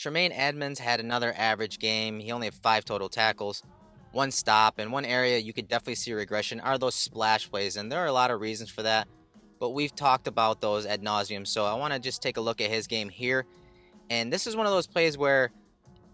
Tremaine Edmunds had another average game. He only had 5 total tackles, 1 stop, and one area you could definitely see regression are those splash plays, and there are a lot of reasons for that, but we've talked about those ad nauseum, so I want to just take a look at his game here. And this is one of those plays where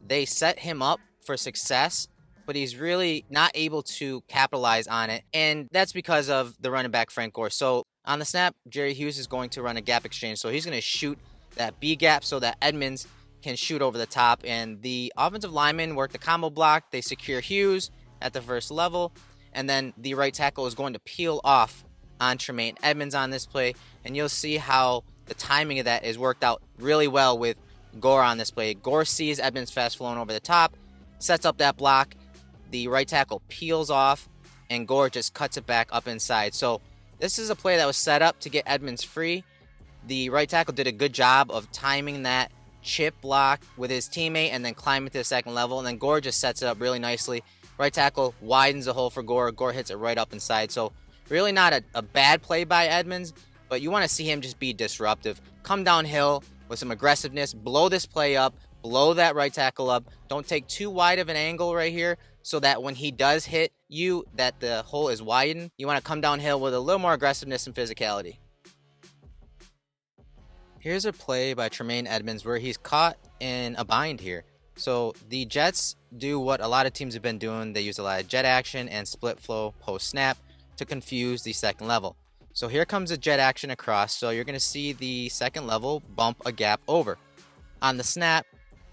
they set him up for success, but he's really not able to capitalize on it, and that's because of the running back Frank Gore. So on the snap, Jerry Hughes is going to run a gap exchange, so he's going to shoot that B gap so that Edmunds can shoot over the top, and the offensive linemen work the combo block. They secure Hughes at the first level, and then the right tackle is going to peel off on Tremaine Edmunds on this play, and you'll see how the timing of that is worked out really well with Gore on this play. Gore sees Edmunds fast flowing over the top, sets up that block, the right tackle peels off, and Gore just cuts it back up inside. So this is a play that was set up to get Edmunds free. The right tackle did a good job of timing that chip block with his teammate and then climbing to the second level, and then Gore just sets it up really nicely. Right tackle widens the hole for Gore. Gore hits it right up inside. So really not a bad play by Edmunds, but you want to see him just be disruptive. Come downhill with some aggressiveness, blow this play up, blow that right tackle up. Don't take too wide of an angle right here so that when he does hit you, that the hole is widened. You want to come downhill with a little more aggressiveness and physicality. Here's a play by Tremaine Edmunds where he's caught in a bind here. So the Jets do what a lot of teams have been doing. They use a lot of jet action and split flow post snap to confuse the second level. So here comes a jet action across. So you're going to see the second level bump a gap over. On the snap,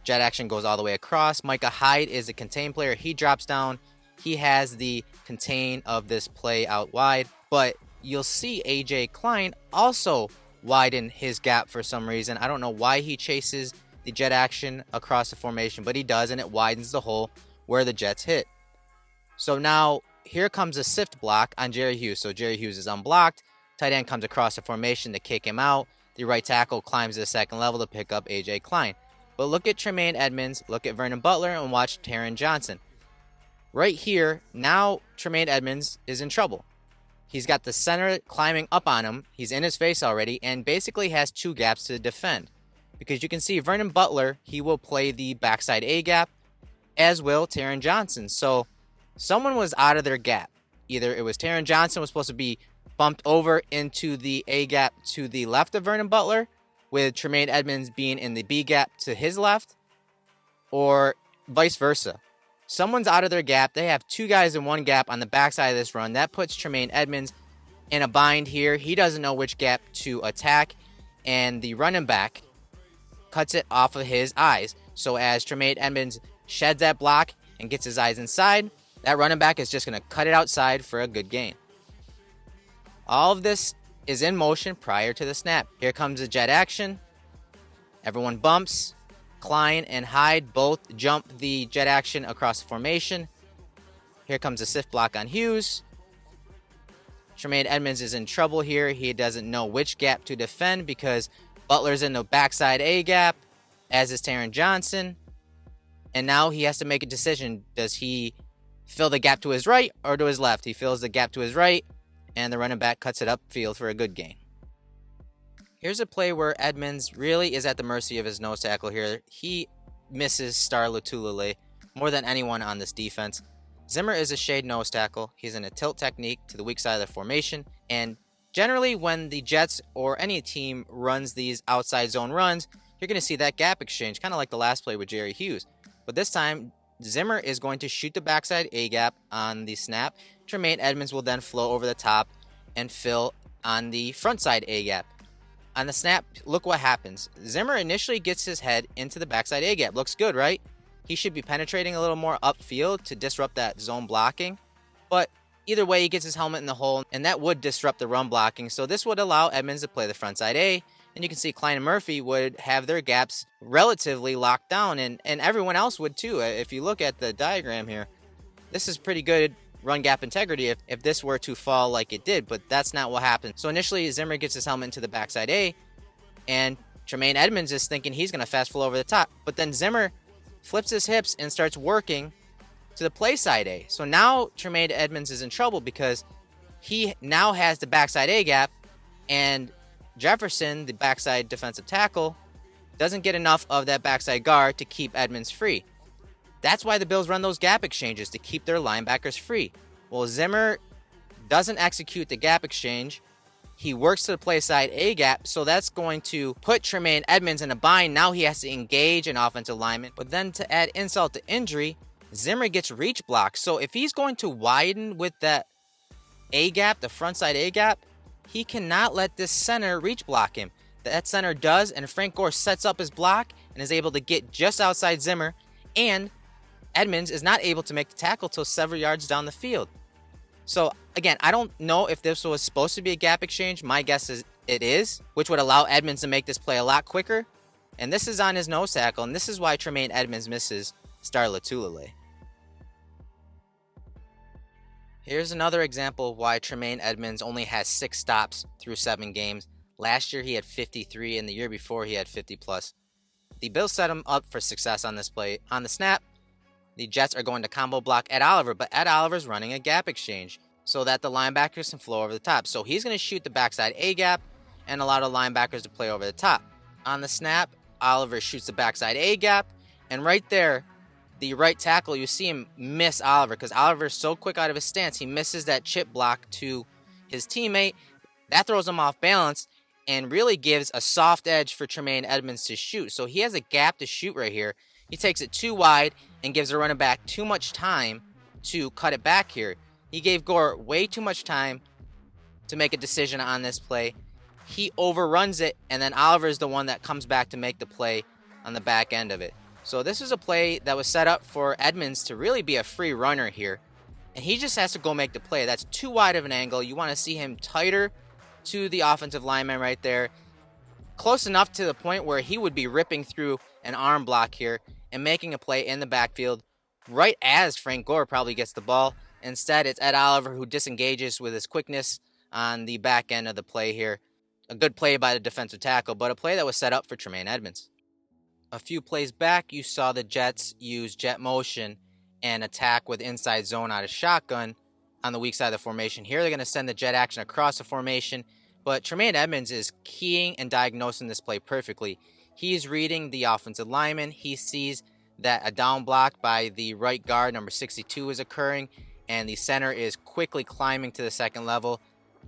jet action goes all the way across. Micah Hyde is a contain player. He drops down. He has the contain of this play out wide. But you'll see AJ Klein also widen his gap for some reason. I don't know why he chases the jet action across the formation, but he does, and it widens the hole where the Jets hit. So now here comes a sift block on Jerry Hughes. So Jerry Hughes is unblocked. Tight end comes across the formation to kick him out. The right tackle climbs to the second level to pick up AJ Klein. But look at Tremaine Edmunds, look at Vernon Butler, and watch Taron Johnson. Right here, now Tremaine Edmunds is in trouble. He's got the center climbing up on him. He's in his face already and basically has 2 gaps to defend. Because you can see Vernon Butler, he will play the backside A gap, as will Taron Johnson. So someone was out of their gap. Either it was Taron Johnson was supposed to be bumped over into the A gap to the left of Vernon Butler, with Tremaine Edmunds being in the B gap to his left, or vice versa. Someone's out of their gap. They have 2 guys in one gap on the backside of this run. That puts Tremaine Edmunds in a bind here. He doesn't know which gap to attack, and the running back cuts it off of his eyes. So as Tremaine Edmunds sheds that block and gets his eyes inside, that running back is just going to cut it outside for a good gain. All of this is in motion prior to the snap. Here comes the jet action. Everyone bumps. Klein and Hyde both jump the jet action across the formation. Here comes a sift block on Hughes. Tremaine Edmunds is in trouble here. He doesn't know which gap to defend because Butler's in the backside A gap, as is Taron Johnson. And now he has to make a decision. Does he fill the gap to his right or to his left? He fills the gap to his right, and the running back cuts it upfield for a good gain. Here's a play where Edmunds really is at the mercy of his nose tackle here. He misses Star Lotulelei more than anyone on this defense. Zimmer is a shade nose tackle. He's in a tilt technique to the weak side of the formation. And generally when the Jets or any team runs these outside zone runs, you're going to see that gap exchange, kind of like the last play with Jerry Hughes. But this time, Zimmer is going to shoot the backside A gap on the snap. Tremaine Edmunds will then flow over the top and fill on the front side A gap. On the snap, look what happens. Zimmer initially gets his head into the backside A gap. Looks good, right? He should be penetrating a little more upfield to disrupt that zone blocking. But either way, he gets his helmet in the hole, and that would disrupt the run blocking. So this would allow Edmunds to play the front side A. And you can see Klein and Murphy would have their gaps relatively locked down, and everyone else would too. If you look at the diagram here, this is pretty good run gap integrity if this were to fall like it did, but that's not what happened. So initially, Zimmer gets his helmet into the backside A, and Tremaine Edmunds is thinking he's going to fast flow over the top. But then Zimmer flips his hips and starts working to the play side A. So now Tremaine Edmunds is in trouble because he now has the backside A gap, and Jefferson, the backside defensive tackle, doesn't get enough of that backside guard to keep Edmunds free. That's why the Bills run those gap exchanges, to keep their linebackers free. Well, Zimmer doesn't execute the gap exchange. He works to the play side A gap, so that's going to put Tremaine Edmunds in a bind. Now he has to engage an offensive lineman. But then to add insult to injury, Zimmer gets reach blocked. So if he's going to widen with that A gap, the front side A gap, he cannot let this center reach block him. That center does, and Frank Gore sets up his block and is able to get just outside Zimmer, and Edmunds is not able to make the tackle till several yards down the field. So again, I don't know if this was supposed to be a gap exchange. My guess is it is, which would allow Edmunds to make this play a lot quicker. And this is on his nose tackle, and this is why Tremaine Edmunds misses Star Lotulelei. Here's another example of why Tremaine Edmunds only has 6 stops through 7 games. Last year he had 53, and the year before he had 50 plus. The Bills set him up for success on this play. On the snap, the Jets are going to combo block Ed Oliver, but Ed Oliver's running a gap exchange so that the linebackers can flow over the top. So he's going to shoot the backside A gap and allow the linebackers to play over the top. On the snap, Oliver shoots the backside A gap, and right there, the right tackle, you see him miss Oliver because Oliver is so quick out of his stance. He misses that chip block to his teammate. That throws him off balance and really gives a soft edge for Tremaine Edmunds to shoot. So he has a gap to shoot right here. He takes it too wide and gives the running back too much time to cut it back here. He gave Gore way too much time to make a decision on this play. He overruns it, and then Oliver is the one that comes back to make the play on the back end of it. So this is a play that was set up for Edmunds to really be a free runner here, and he just has to go make the play. That's too wide of an angle. You want to see him tighter to the offensive lineman right there, close enough to the point where he would be ripping through an arm block here and making a play in the backfield right as Frank Gore probably gets the ball. Instead, it's Ed Oliver who disengages with his quickness on the back end of the play here. A good play by the defensive tackle, but a play that was set up for Tremaine Edmunds. A few plays back, you saw the Jets use jet motion and attack with inside zone out of shotgun on the weak side of the formation. Here they're going to send the jet action across the formation, but Tremaine Edmunds is keying and diagnosing this play perfectly. He's reading the offensive lineman. He sees that a down block by the right guard, number 62, is occurring, and the center is quickly climbing to the second level.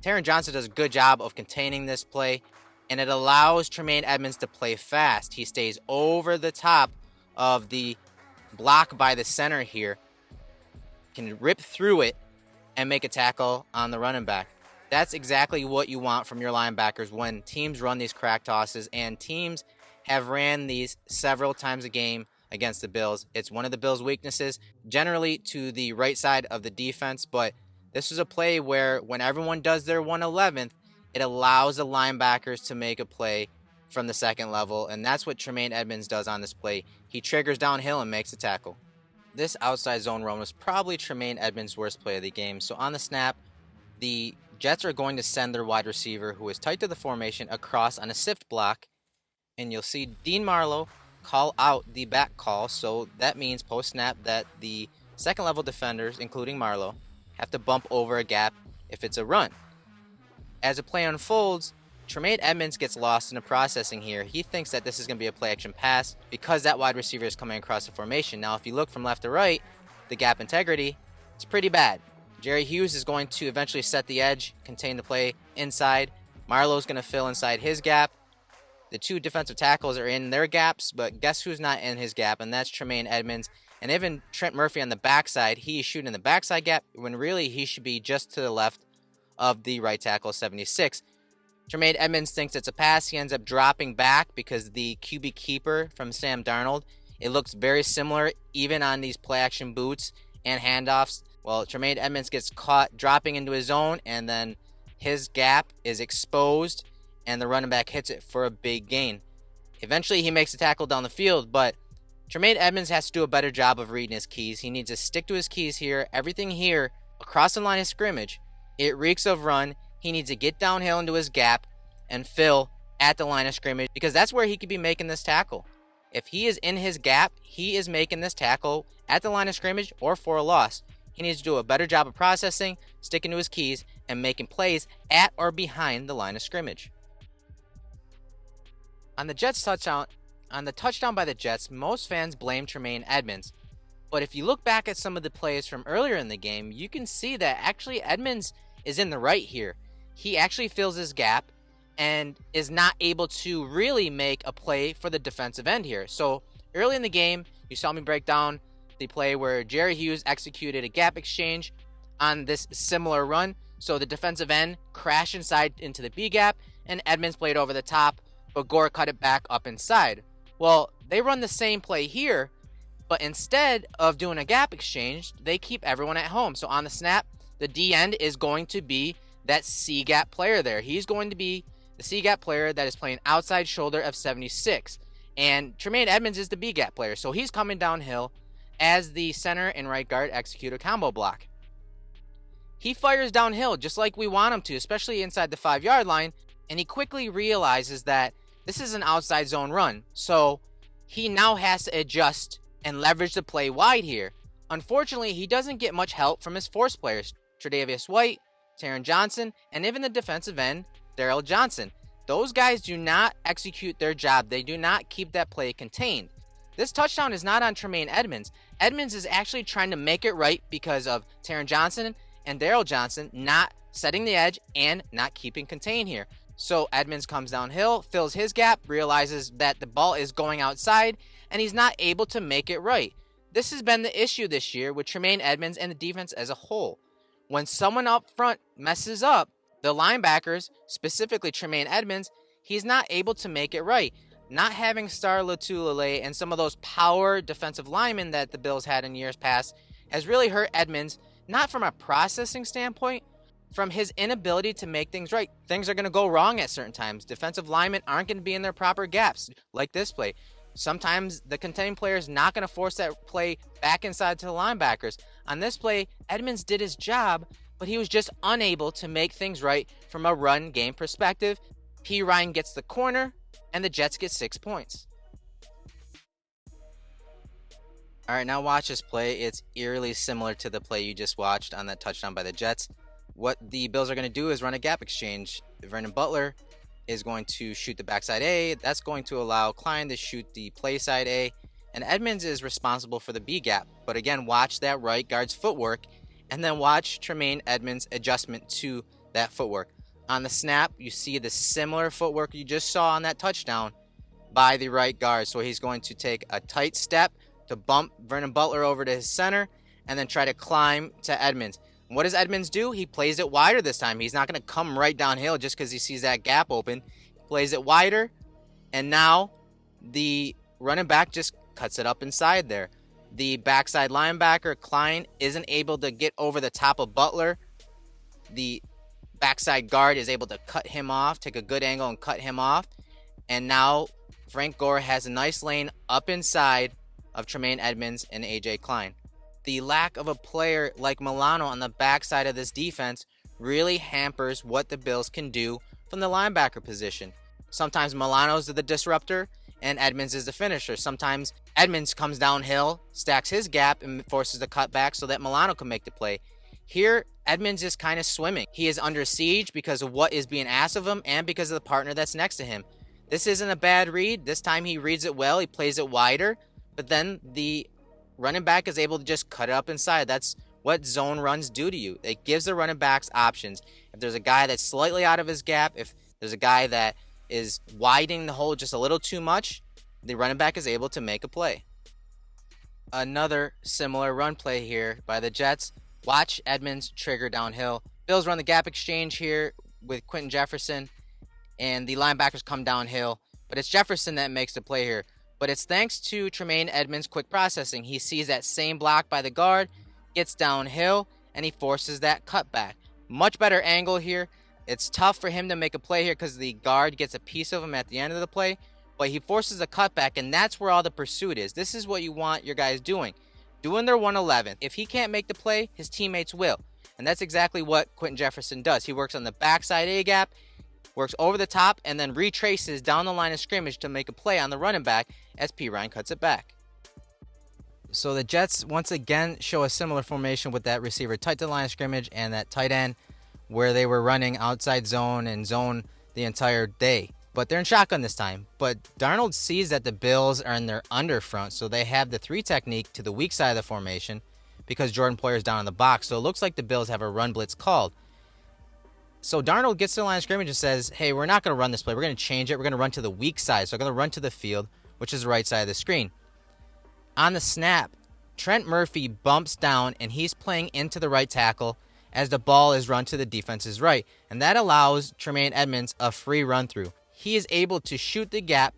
Taron Johnson does a good job of containing this play, and it allows Tremaine Edmunds to play fast. He stays over the top of the block by the center here, can rip through it, and make a tackle on the running back. That's exactly what you want from your linebackers when teams run these crack tosses, and teams have ran these several times a game against the Bills. It's one of the Bills' weaknesses, generally to the right side of the defense, but this is a play where when everyone does their 111th, it allows the linebackers to make a play from the second level, and that's what Tremaine Edmunds does on this play. He triggers downhill and makes a tackle. This outside zone run was probably Tremaine Edmunds' worst play of the game. So on the snap, the Jets are going to send their wide receiver, who is tight to the formation, across on a sift block, and you'll see Dean Marlowe call out the back call, so that means post-snap that the second-level defenders, including Marlowe, have to bump over a gap if it's a run. As the play unfolds, Tremaine Edmunds gets lost in the processing here. He thinks that this is going to be a play-action pass because that wide receiver is coming across the formation. Now, if you look from left to right, the gap integrity, it's pretty bad. Jerry Hughes is going to eventually set the edge, contain the play inside. Marlowe's going to fill inside his gap. The two defensive tackles are in their gaps, but guess who's not in his gap, and that's Tremaine Edmunds. And even Trent Murphy on the backside, he's shooting the backside gap when really he should be just to the left of the right tackle, 76. Tremaine Edmunds thinks it's a pass. He ends up dropping back because the QB keeper from Sam Darnold, it looks very similar even on these play-action boots and handoffs. Well, Tremaine Edmunds gets caught dropping into his zone, and then his gap is exposed, and the running back hits it for a big gain. Eventually, he makes a tackle down the field, but Tremaine Edmunds has to do a better job of reading his keys. He needs to stick to his keys here. Everything here, across the line of scrimmage, it reeks of run. He needs to get downhill into his gap and fill at the line of scrimmage because that's where he could be making this tackle. If he is in his gap, he is making this tackle at the line of scrimmage or for a loss. He needs to do a better job of processing, sticking to his keys, and making plays at or behind the line of scrimmage. On the Jets touchdown, On the touchdown by the Jets, most fans blame Tremaine Edmunds. But if you look back at some of the plays from earlier in the game, you can see that actually Edmunds is in the right here. He actually fills his gap and is not able to really make a play for the defensive end here. So early in the game, you saw me break down the play where Jerry Hughes executed a gap exchange on this similar run. So the defensive end crashed inside into the B gap, and Edmunds played over the top, but Gore cut it back up inside. Well, they run the same play here, but instead of doing a gap exchange, they keep everyone at home. So on the snap, the D end is going to be that C gap player there. He's going to be the C gap player that is playing outside shoulder of 76. And Tremaine Edmunds is the B gap player. So he's coming downhill as the center and right guard execute a combo block. He fires downhill just like we want him to, especially inside the 5-yard line. And he quickly realizes that this is an outside zone run. So he now has to adjust and leverage the play wide here. Unfortunately, he doesn't get much help from his force players, Tre'Davious White, Taron Johnson, and even the defensive end, Daryl Johnson. Those guys do not execute their job. They do not keep that play contained. This touchdown is not on Tremaine Edmunds. Edmunds is actually trying to make it right because of Taron Johnson and Daryl Johnson not setting the edge and not keeping contained here. So Edmunds comes downhill, fills his gap, realizes that the ball is going outside, and he's not able to make it right. This has been the issue this year with Tremaine Edmunds and the defense as a whole. When someone up front messes up, the linebackers, specifically Tremaine Edmunds, he's not able to make it right. Not having Star Lotulelei and some of those power defensive linemen that the Bills had in years past has really hurt Edmunds, not from a processing standpoint, from his inability to make things right. Things are going to go wrong at certain times. Defensive linemen aren't going to be in their proper gaps, like this play. Sometimes the contending player is not going to force that play back inside to the linebackers. On this play, Edmunds did his job, but he was just unable to make things right from a run game perspective. P. Ryan gets the corner, and the Jets get 6 points. All right, now watch this play. It's eerily similar to the play you just watched on that touchdown by the Jets. What the Bills are going to do is run a gap exchange. Vernon Butler is going to shoot the backside A. That's going to allow Klein to shoot the play side A. And Edmunds is responsible for the B gap. But again, watch that right guard's footwork. And then watch Tremaine Edmunds' adjustment to that footwork. On the snap, you see the similar footwork you just saw on that touchdown by the right guard. So he's going to take a tight step to bump Vernon Butler over to his center and then try to climb to Edmunds. What does Edmunds do? He plays it wider this time. He's not going to come right downhill just because he sees that gap open. He plays it wider, and now the running back just cuts it up inside there. The backside linebacker, Klein, isn't able to get over the top of Butler. The backside guard is able to cut him off, take a good angle and cut him off. And now Frank Gore has a nice lane up inside of Tremaine Edmunds and A.J. Klein. The lack of a player like Milano on the backside of this defense really hampers what the Bills can do from the linebacker position. Sometimes Milano's the disruptor and Edmunds is the finisher. Sometimes Edmunds comes downhill, stacks his gap, and forces the cutback so that Milano can make the play. Here, Edmunds is kind of swimming. He is under siege because of what is being asked of him and because of the partner that's next to him. This isn't a bad read. This time he reads it well. He plays it wider, but then the running back is able to just cut it up inside. That's what zone runs do to you. It gives the running backs options. If there's a guy that's slightly out of his gap, if there's a guy that is widening the hole just a little too much, the running back is able to make a play. Another similar run play here by the Jets. Watch Edmunds trigger downhill. Bills run the gap exchange here with Quentin Jefferson, and the linebackers come downhill. But it's Jefferson that makes the play here. But it's thanks to Tremaine Edmunds' quick processing. He sees that same block by the guard, gets downhill, and he forces that cutback. Much better angle here. It's tough for him to make a play here because the guard gets a piece of him at the end of the play, but he forces a cutback, and that's where all the pursuit is. This is what you want your guys doing their 111. If he can't make the play, his teammates will. And that's exactly what Quentin Jefferson does. He works on the backside A gap, works over the top, and then retraces down the line of scrimmage to make a play on the running back as P. Ryan cuts it back. So the Jets once again show a similar formation with that receiver tight to the line of scrimmage and that tight end where they were running outside zone and zone the entire day. but they're in shotgun this time. But Darnold sees that the Bills are in their under front, so they have the 3 technique to the weak side of the formation because Jordan Poyer's down in the box. So it looks like the Bills have a run blitz called. So Darnold gets to the line of scrimmage and says, hey, we're not going to run this play. We're going to change it. We're going to run to the weak side. So we're going to run to the field, which is the right side of the screen. On the snap, Trent Murphy bumps down, and he's playing into the right tackle as the ball is run to the defense's right. And that allows Tremaine Edmunds a free run-through. He is able to shoot the gap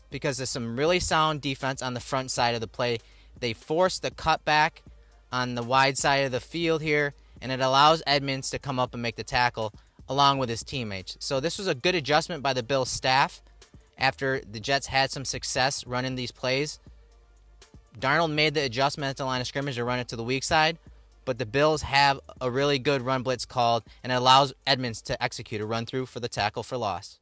because of some really sound defense on the front side of the play. They force the cutback on the wide side of the field here, and it allows Edmunds to come up and make the tackle along with his teammates. So this was a good adjustment by the Bills staff after the Jets had some success running these plays. Darnold made the adjustment at the line of scrimmage to run it to the weak side, but the Bills have a really good run blitz called, and it allows Edmunds to execute a run through for the tackle for loss.